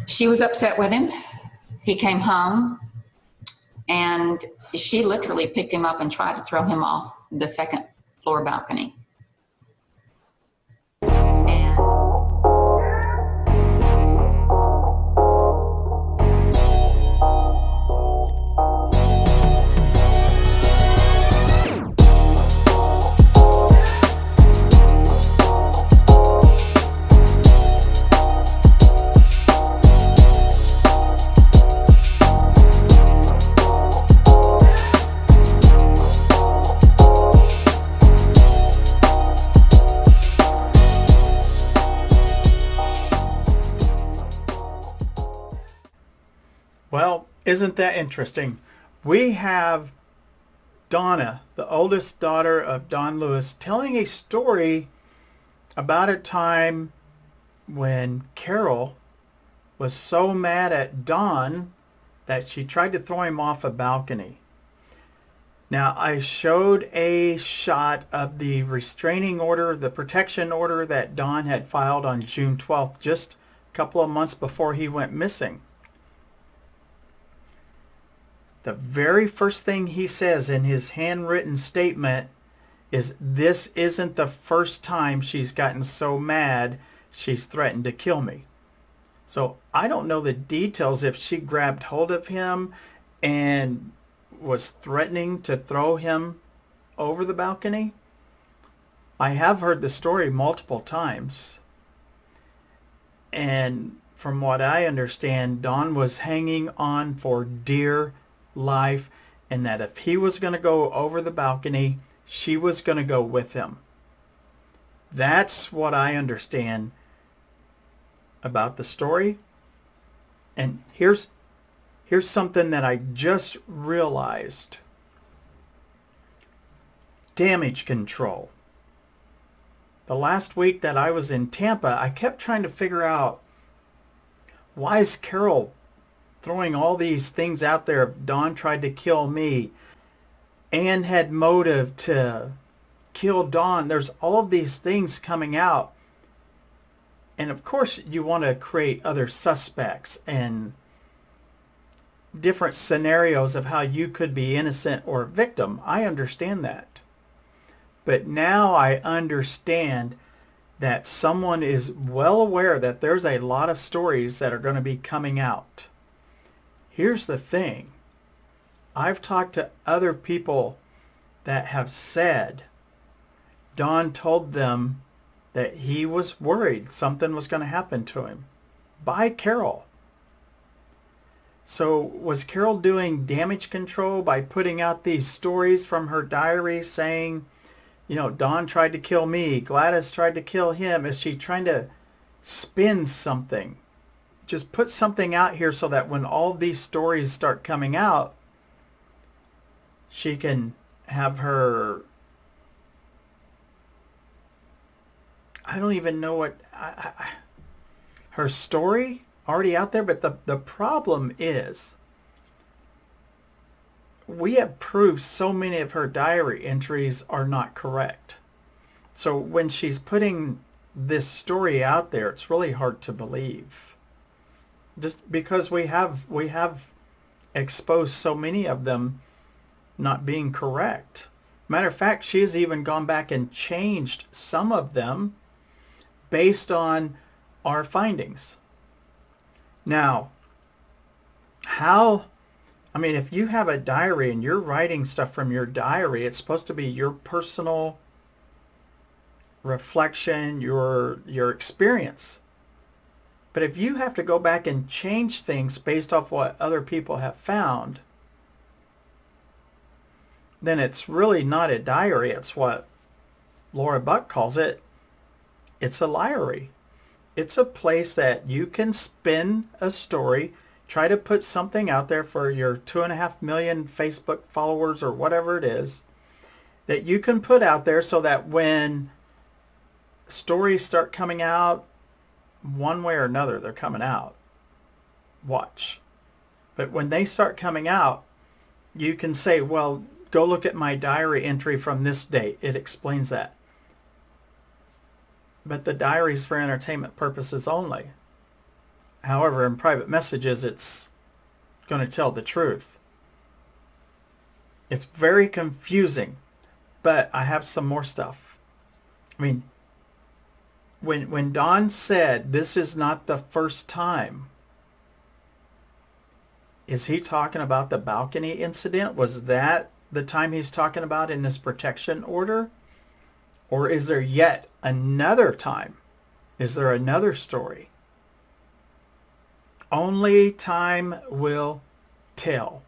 She was upset with him. He came home and she literally picked him up and tried to throw him off the second floor balcony. And Well, isn't that interesting? We have Donna, the oldest daughter of Don Lewis, telling a story about a time when Carole was so mad at Don that she tried to throw him off a balcony. Now, I showed a shot of the restraining order, the protection order that Don had filed on June 12th, just a couple of months before he went missing. The very first thing he says in his handwritten statement is, "This isn't the first time she's gotten so mad she's threatened to kill me." So I don't know the details if she grabbed hold of him and was threatening to throw him over the balcony. I have heard the story multiple times. And from what I understand, Don was hanging on for dear life, and that if he was going to go over the balcony, she was going to go with him. That's what I understand about the story. And here's something that I just realized. Damage control. The last week that I was in Tampa, I kept trying to figure out, why is Carole throwing all these things out there? If Don tried to kill me, Anne had motive to kill Don. There's all of these things coming out. And of course you want to create other suspects and different scenarios of how you could be innocent or victim. I understand that. But now I understand that someone is well aware that there's a lot of stories that are going to be coming out. Here's the thing. I've talked to other people that have said Don told them that he was worried something was going to happen to him by Carole. So was Carole doing damage control by putting out these stories from her diary saying, Don tried to kill me, Gladys tried to kill him? Is she trying to spin something? Just put something out here so that when all these stories start coming out, she can have her, I don't even know what, her story already out there. But the problem is, we have proved so many of her diary entries are not correct. So when she's putting this story out there, it's really hard to believe. Just because we have exposed so many of them not being correct. Matter of fact, she has even gone back and changed some of them based on our findings. Now, if you have a diary and you're writing stuff from your diary, it's supposed to be your personal reflection, your experience. But if you have to go back and change things based off what other people have found, then it's really not a diary. It's what Laura Buck calls it. It's a liary. It's a place that you can spin a story, try to put something out there for your 2.5 million Facebook followers or whatever it is, that you can put out there so that when stories start coming out, one way or another, they're coming out. Watch. But when they start coming out, you can say, well, go look at my diary entry from this date. It explains that. But the diary's for entertainment purposes only. However, in private messages, it's going to tell the truth. It's very confusing, but I have some more stuff. I mean, when Don said this is not the first time, is he talking about the balcony incident? Was that the time he's talking about in this protection order? Or is there yet another time? Is there another story? Only time will tell.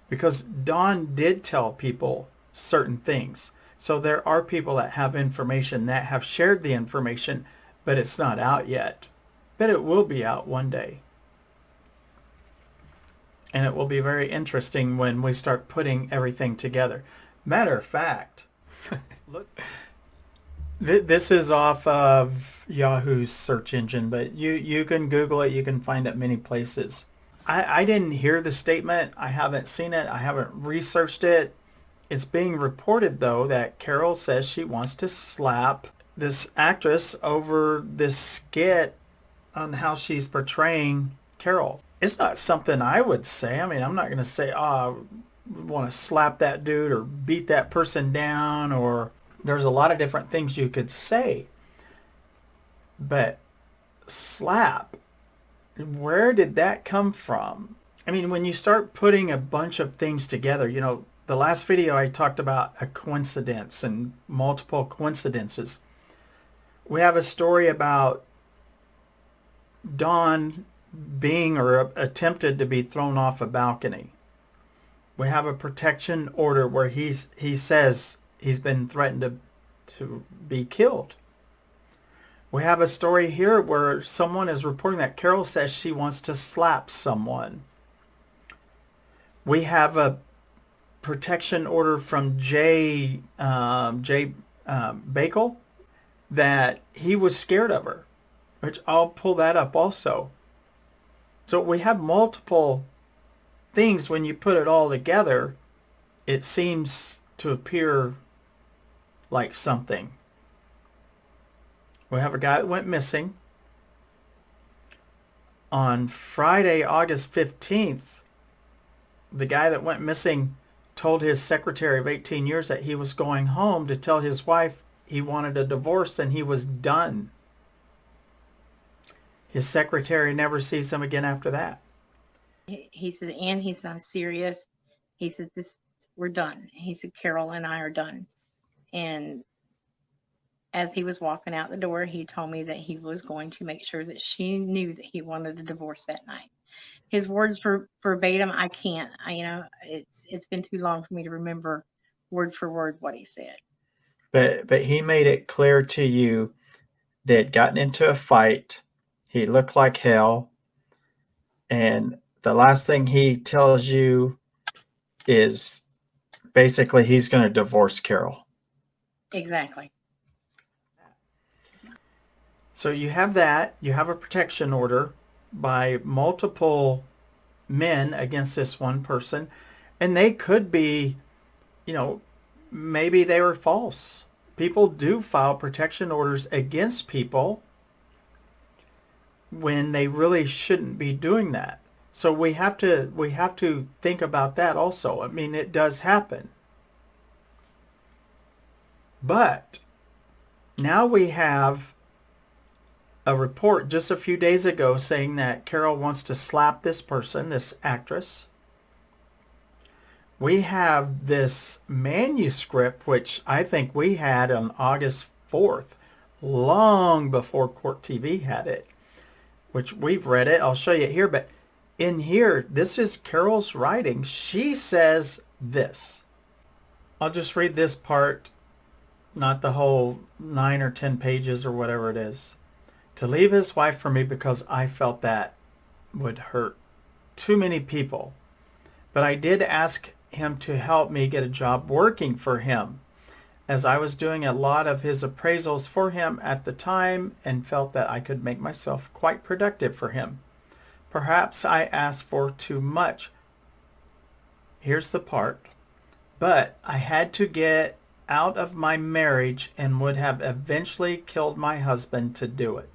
Because Don did tell people certain things. So there are people that have information that have shared the information, but it's not out yet. But it will be out one day. And it will be very interesting when we start putting everything together. Matter of fact, look, this is off of Yahoo's search engine, but you can Google it. You can find it many places. I didn't hear the statement. I haven't seen it. I haven't researched it. It's being reported, though, that Carole says she wants to slap this actress over this skit on how she's portraying Carole. It's not something I would say. I mean, I'm not going to say, oh, I want to slap that dude or beat that person down, or there's a lot of different things you could say. But slap, where did that come from? I mean, when you start putting a bunch of things together, you know, the last video I talked about a coincidence and multiple coincidences. We have a story about Don being or attempted to be thrown off a balcony. We have a protection order where he says he's been threatened to be killed. We have a story here where someone is reporting that Carole says she wants to slap someone. We have a protection order from Jay Bakel that he was scared of her, which I'll pull that up also. So we have multiple things. When you put it all together, it seems to appear like something. We have a guy that went missing. On Friday, August 15th, the guy that went missing told his secretary of 18 years that he was going home to tell his wife he wanted a divorce and he was done. His secretary never sees him again after that. He said, and he's not serious. He said, we're done. He said, Carole and I are done. And as he was walking out the door, he told me that he was going to make sure that she knew that he wanted a divorce that night. His words verbatim, I can't. It's been too long for me to remember word for word what he said. But he made it clear to you they had gotten into a fight. He looked like hell. And the last thing he tells you is basically he's going to divorce Carole. Exactly. So you have that. You have a protection order by multiple men against this one person. And they could be, maybe they were false. People do file protection orders against people when they really shouldn't be doing that. So we have to think about that also. I mean, it does happen. But now we have a report just a few days ago saying that Carole wants to slap this person, this actress. We have this manuscript, which I think we had on August 4th, long before Court TV had it, which we've read it. I'll show you here, but in here, this is Carole's writing. She says this. I'll just read this part, not the whole 9 or 10 pages or whatever it is. To leave his wife for me because I felt that would hurt too many people. But I did ask him to help me get a job working for him, as I was doing a lot of his appraisals for him at the time and felt that I could make myself quite productive for him. Perhaps I asked for too much. Here's the part. But I had to get out of my marriage and would have eventually killed my husband to do it.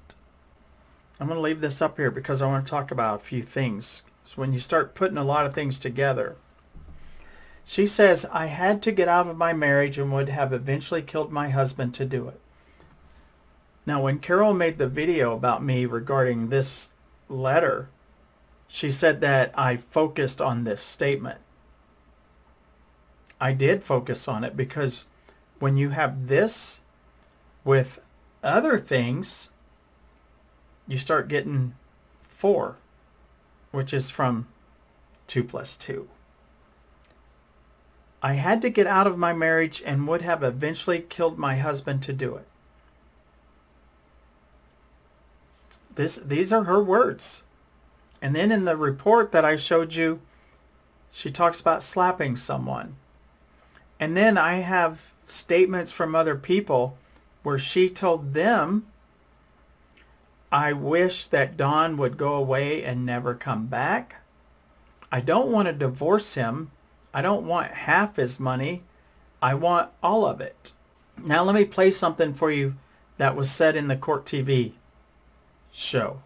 I'm going to leave this up here because I want to talk about a few things. So when you start putting a lot of things together. She says, I had to get out of my marriage and would have eventually killed my husband to do it. Now, when Carole made the video about me regarding this letter, she said that I focused on this statement. I did focus on it because when you have this with other things, you start getting 4, which is from 2 plus 2. I had to get out of my marriage and would have eventually killed my husband to do it. These are her words. And then in the report that I showed you, she talks about slapping someone. And then I have statements from other people where she told them, I wish that Don would go away and never come back. I don't want to divorce him. I don't want half his money. I want all of it. Now let me play something for you that was said in the Court TV show.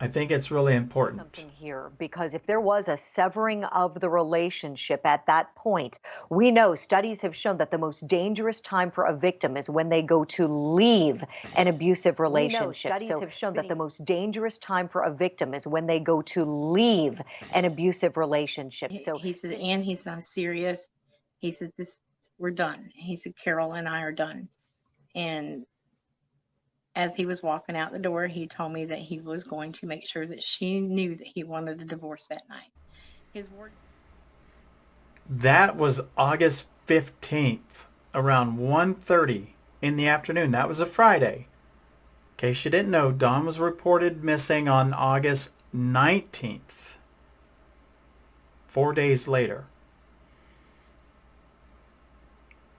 I think it's really important. Something here, because if there was a severing of the relationship at that point, we know studies have shown that the most dangerous time for a victim is when they go to leave an abusive relationship. Studies have shown that the most dangerous time for a victim is when they go to leave an abusive relationship. So he said, and he said, I'm serious. He said, we're done. He said, Carole and I are done. And as he was walking out the door, he told me that he was going to make sure that she knew that he wanted a divorce that night. His word. That was August 15th, around 1:30 in the afternoon. That was a Friday. In case you didn't know, Don was reported missing on August 19th, 4 days later.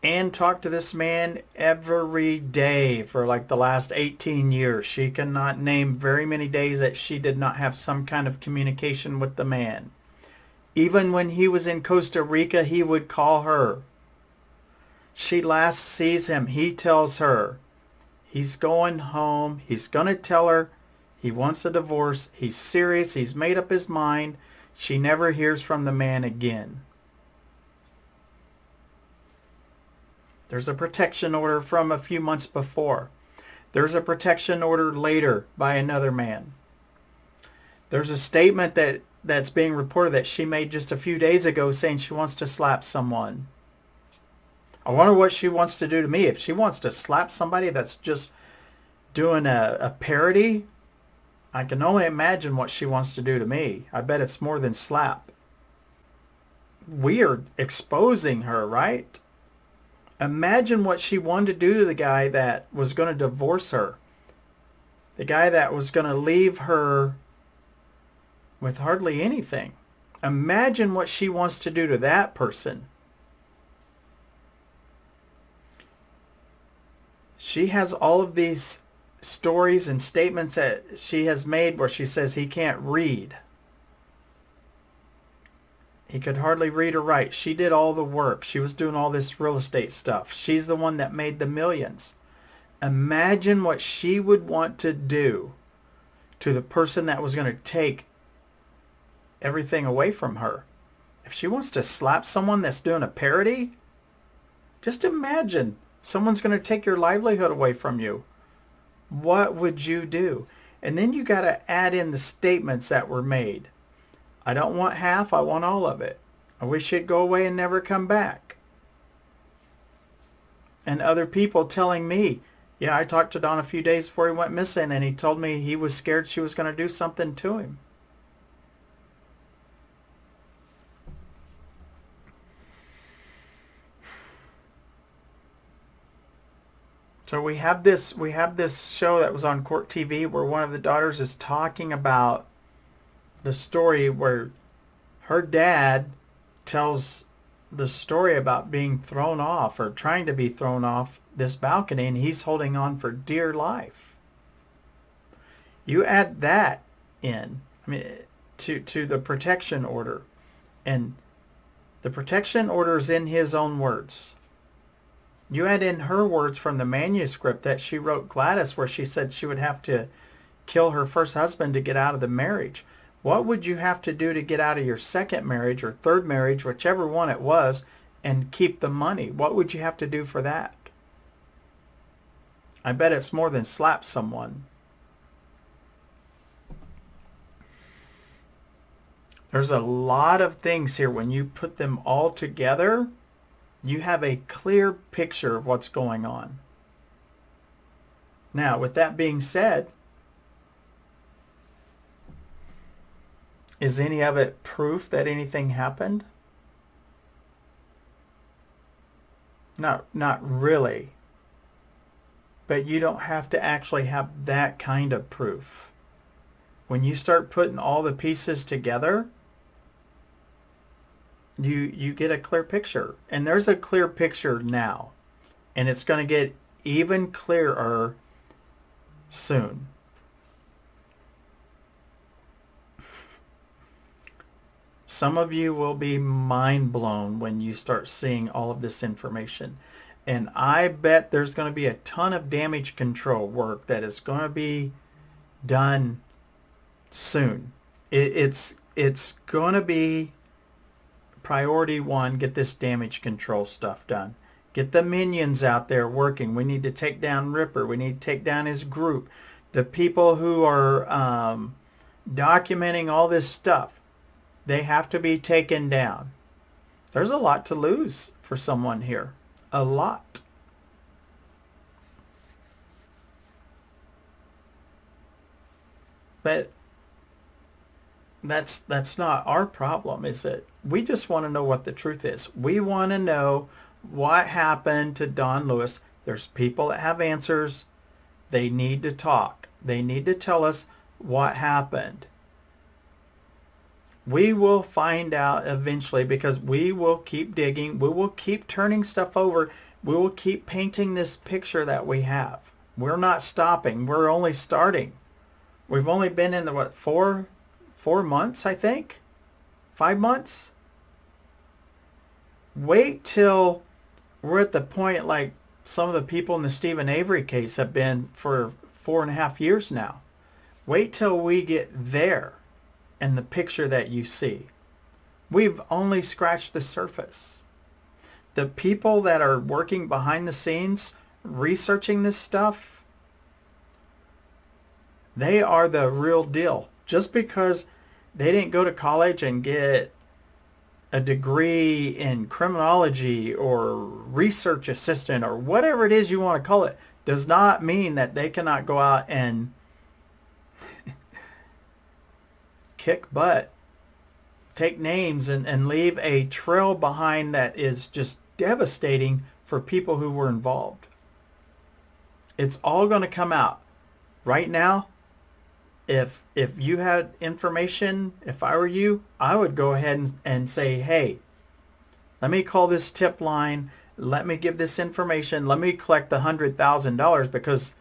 Ann talked to this man every day for like the last 18 years. She cannot name very many days that she did not have some kind of communication with the man. Even when he was in Costa Rica, he would call her. She last sees him. He tells her he's going home. He's going to tell her he wants a divorce. He's serious. He's made up his mind. She never hears from the man again. There's a protection order from a few months before. There's a protection order later by another man. There's a statement that's being reported that she made just a few days ago saying she wants to slap someone. I wonder what she wants to do to me. If she wants to slap somebody that's just doing a parody, I can only imagine what she wants to do to me. I bet it's more than slap. We are exposing her, right? Imagine what she wanted to do to the guy that was going to divorce her. The guy that was going to leave her with hardly anything. Imagine what she wants to do to that person. She has all of these stories and statements that she has made where she says he can't read. He could hardly read or write. She did all the work. She was doing all this real estate stuff. She's the one that made the millions. Imagine what she would want to do to the person that was going to take everything away from her. If she wants to slap someone that's doing a parody, just imagine someone's going to take your livelihood away from you. What would you do? And then you got to add in the statements that were made. I don't want half, I want all of it. I wish he'd go away and never come back. And other people telling me, yeah, I talked to Don a few days before he went missing and he told me he was scared she was going to do something to him. So we have this show that was on Court TV where one of the daughters is talking about the story where her dad tells the story about being thrown off or trying to be thrown off this balcony and he's holding on for dear life. You add that in, to the protection order, and the protection order is in his own words. You add in her words from the manuscript that she wrote Gladys where she said she would have to kill her first husband to get out of the marriage. What would you have to do to get out of your second marriage or third marriage, whichever one it was, and keep the money? What would you have to do for that? I bet it's more than slap someone. There's a lot of things here. When you put them all together, you have a clear picture of what's going on. Now, with that being said, is any of it proof that anything happened? Not really. But you don't have to actually have that kind of proof. When you start putting all the pieces together, you get a clear picture. And there's a clear picture now. And it's going to get even clearer soon. Some of you will be mind blown when you start seeing all of this information. And I bet there's going to be a ton of damage control work that is going to be done soon. It's going to be priority one, get this damage control stuff done. Get the minions out there working. We need to take down Ripper. We need to take down his group. The people who are documenting all this stuff, they have to be taken down. There's a lot to lose for someone here. A lot. But that's not our problem, is it? We just want to know what the truth is. We want to know what happened to Don Lewis. There's people that have answers. They need to talk. They need to tell us what happened. We will find out eventually, because we will keep digging. We will keep turning stuff over. We will keep painting this picture that we have. We're not stopping. We're only starting. We've only been in the, four months, I think? 5 months? Wait till we're at the point like some of the people in the Stephen Avery case have been for 4.5 years now. Wait till we get there and the picture that you see. We've only scratched the surface. The people that are working behind the scenes, researching this stuff, they are the real deal. Just because they didn't go to college and get a degree in criminology or research assistant or whatever it is you want to call it, does not mean that they cannot go out and kick butt, take names, and leave a trail behind that is just devastating for people who were involved. It's all going to come out. Right now, if you had information, if I were you, I would go ahead and say, hey, let me call this tip line. Let me give this information. Let me collect the $100,000, because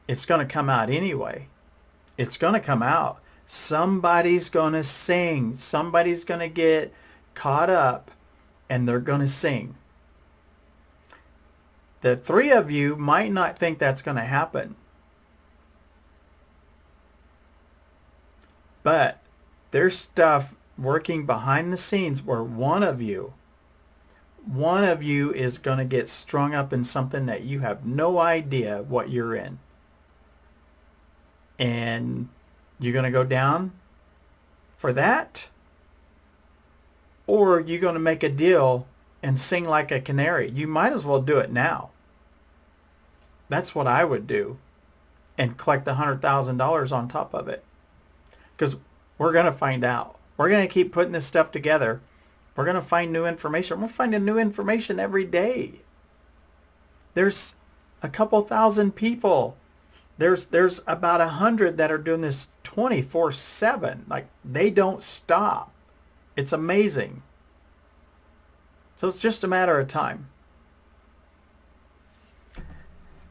it's going to come out anyway. It's going to come out. Somebody's going to sing. Somebody's going to get caught up, and they're going to sing. The three of you might not think that's going to happen. But there's stuff working behind the scenes where one of you is going to get strung up in something that you have no idea what you're in. And you're going to go down for that? Or you're going to make a deal and sing like a canary? You might as well do it now. That's what I would do. And collect the $100,000 on top of it. Because we're going to find out. We're going to keep putting this stuff together. We're going to find new information. We're finding new information every day. There's a couple thousand people. There's about 100 that are doing this 24/7. Like, they don't stop. It's amazing. So it's just a matter of time.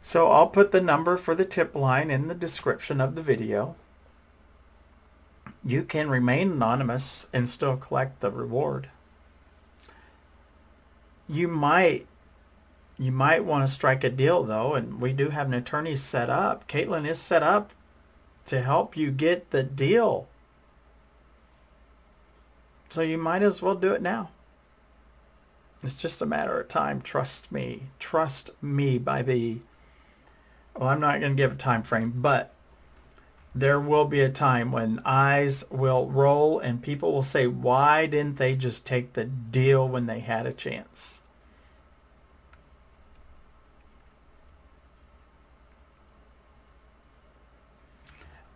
So I'll put the number for the tip line in the description of the video. You can remain anonymous and still collect the reward. You might want to strike a deal, though, and we do have an attorney set up. Caitlin is set up to help you get the deal. So you might as well do it now. It's just a matter of time. Trust me. Trust me by the... Well, I'm not going to give a time frame, but there will be a time when eyes will roll and people will say, why didn't they just take the deal when they had a chance?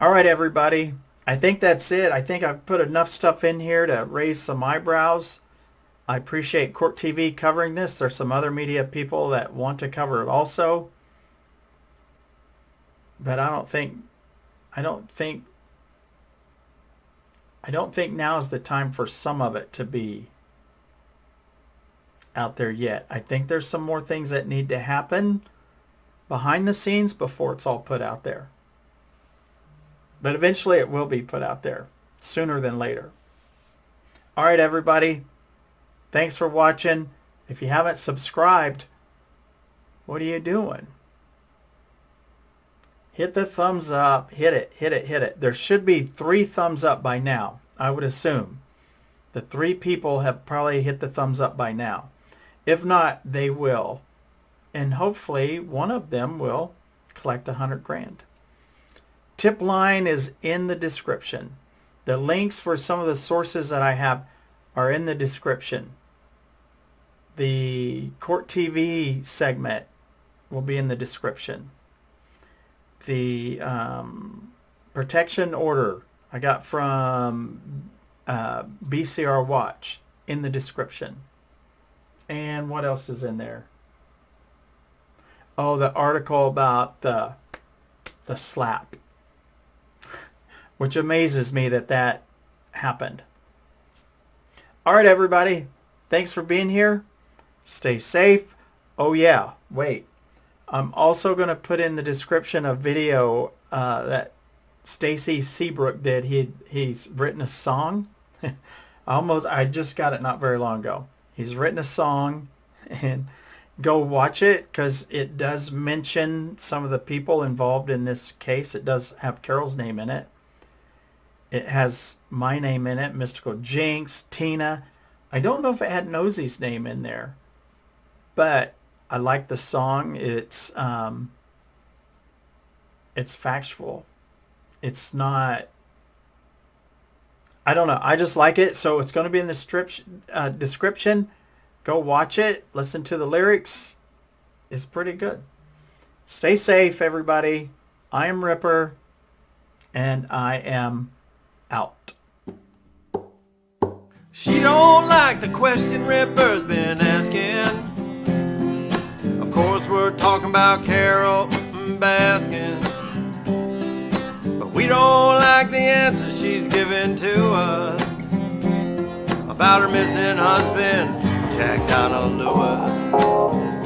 All right, everybody. I think that's it. I think I've put enough stuff in here to raise some eyebrows. I appreciate Court TV covering this. There's some other media people that want to cover it also. But I don't think now is the time for some of it to be out there yet. I think there's some more things that need to happen behind the scenes before it's all put out there. But eventually it will be put out there, sooner than later. All right, everybody. Thanks for watching. If you haven't subscribed, what are you doing? Hit the thumbs up. Hit it, hit it, hit it. There should be 3 thumbs up by now, I would assume. The 3 people have probably hit the thumbs up by now. If not, they will. And hopefully one of them will collect 100 grand. Tip line is in the description. The links for some of the sources that I have are in the description. The Court TV segment will be in the description. The protection order I got from BCR Watch in the description. And what else is in there? Oh, the article about the slap. Which amazes me that that happened. All right, everybody. Thanks for being here. Stay safe. Oh, yeah. Wait. I'm also going to put in the description a video that Stacy Seabrook did. He's written a song. I just got it not very long ago. He's written a song, and go watch it because it does mention some of the people involved in this case. It does have Carole's name in it. It has my name in it, Mystical Jinx, Tina. I don't know if it had Nosey's name in there, but I like the song. It's factual. It's not, I don't know. I just like it. So it's going to be in the description. Go watch it. Listen to the lyrics. It's pretty good. Stay safe, everybody. I am Ripper, and I am out. She don't like the question Ripper's been asking. Of course we're talking about Carole Baskin, but we don't like the answer she's given to us about her missing husband, Jack Donald Lewis.